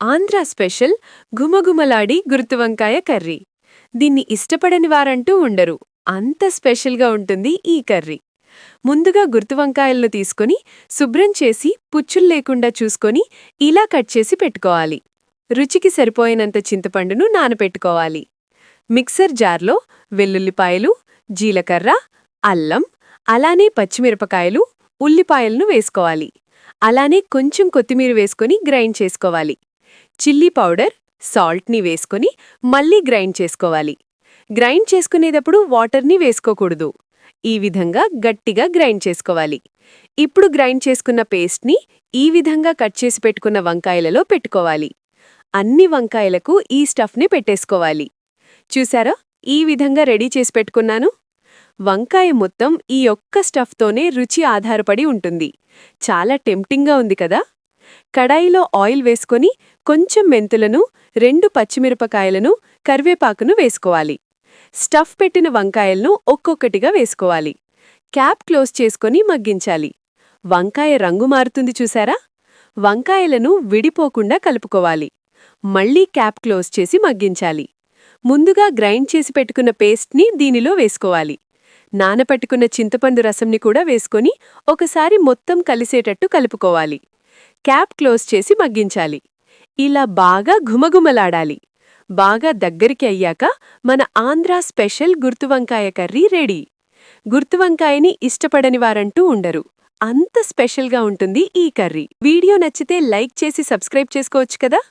Andhra special ఘుమఘుమలాడి గుర్తువంకాయ curry. దీన్ని ఇష్టపడని వారంటూ ఉండరు. అంత స్పెషల్గా ఉంటుంది ఈ కర్రీ. ముందుగా గుర్తువంకాయలను తీసుకొని శుభ్రం చేసి పుచ్చుల్లేకుండా చూసుకొని ఇలా కట్ చేసి పెట్టుకోవాలి. రుచికి సరిపోయినంత చింతపండును నానపెట్టుకోవాలి. మిక్సర్ జార్లో వెల్లుల్లిపాయలు, జీలకర్ర, అల్లం, అలానే పచ్చిమిరపకాయలు, ఉల్లిపాయలను వేసుకోవాలి. అలానే కొంచెం కొత్తిమీర వేసుకొని గ్రైండ్ చేసుకోవాలి. చిల్లీ పౌడర్, సాల్ట్ని వేసుకొని మళ్ళీ గ్రైండ్ చేసుకోవాలి. గ్రైండ్ చేసుకునేటప్పుడు వాటర్ని వేసుకోకూడదు. ఈ విధంగా గట్టిగా గ్రైండ్ చేసుకోవాలి. ఇప్పుడు గ్రైండ్ చేసుకున్న పేస్ట్ని ఈ విధంగా కట్ చేసి పెట్టుకున్న వంకాయలలో పెట్టుకోవాలి. అన్ని వంకాయలకు ఈ స్టఫ్ని పెట్టేసుకోవాలి. చూసారా, ఈ విధంగా రెడీ చేసి పెట్టుకున్నాను. వంకాయ మొత్తం ఈ ఒక్క స్టఫ్తోనే రుచి ఆధారపడి ఉంటుంది. చాలా టెంప్టింగ్గా ఉంది కదా. కడాయిలో ఆయిల్ వేసుకొని కొంచెం మెంతులను, 2 పచ్చిమిరపకాయలను, కరివేపాకును వేసుకోవాలి. స్టఫ్ పెట్టిన వంకాయలను ఒక్కొక్కటిగా వేసుకోవాలి. క్యాప్ క్లోజ్ చేసుకొని మగ్గించాలి. వంకాయ రంగు మారుతుంది చూసారా. వంకాయలను విడిపోకుండా కలుపుకోవాలి. మళ్లీ క్యాప్ క్లోజ్ చేసి మగ్గించాలి. ముందుగా గ్రైండ్ చేసి పెట్టుకున్న పేస్ట్ని దీనిలో వేసుకోవాలి. నానపెట్టుకున్న చింతపండు రసంని కూడా వేసుకొని ఒకసారి మొత్తం కలిసేటట్టు కలుపుకోవాలి. క్యాప్ క్లోజ్ చేసి మగ్గించాలి. ఇలా బాగా ఘుమఘుమలాడాలి. బాగా దగ్గరికి అయ్యాక మన ఆంధ్ర స్పెషల్ గుర్తువంకాయ కర్రీ రెడీ. గుర్తువంకాయని ఇష్టపడని వారంటూ ఉండరు. అంత స్పెషల్గా ఉంటుంది ఈ కర్రీ. వీడియో నచ్చితే లైక్ చేసి సబ్స్క్రైబ్ చేసుకోవచ్చు కదా.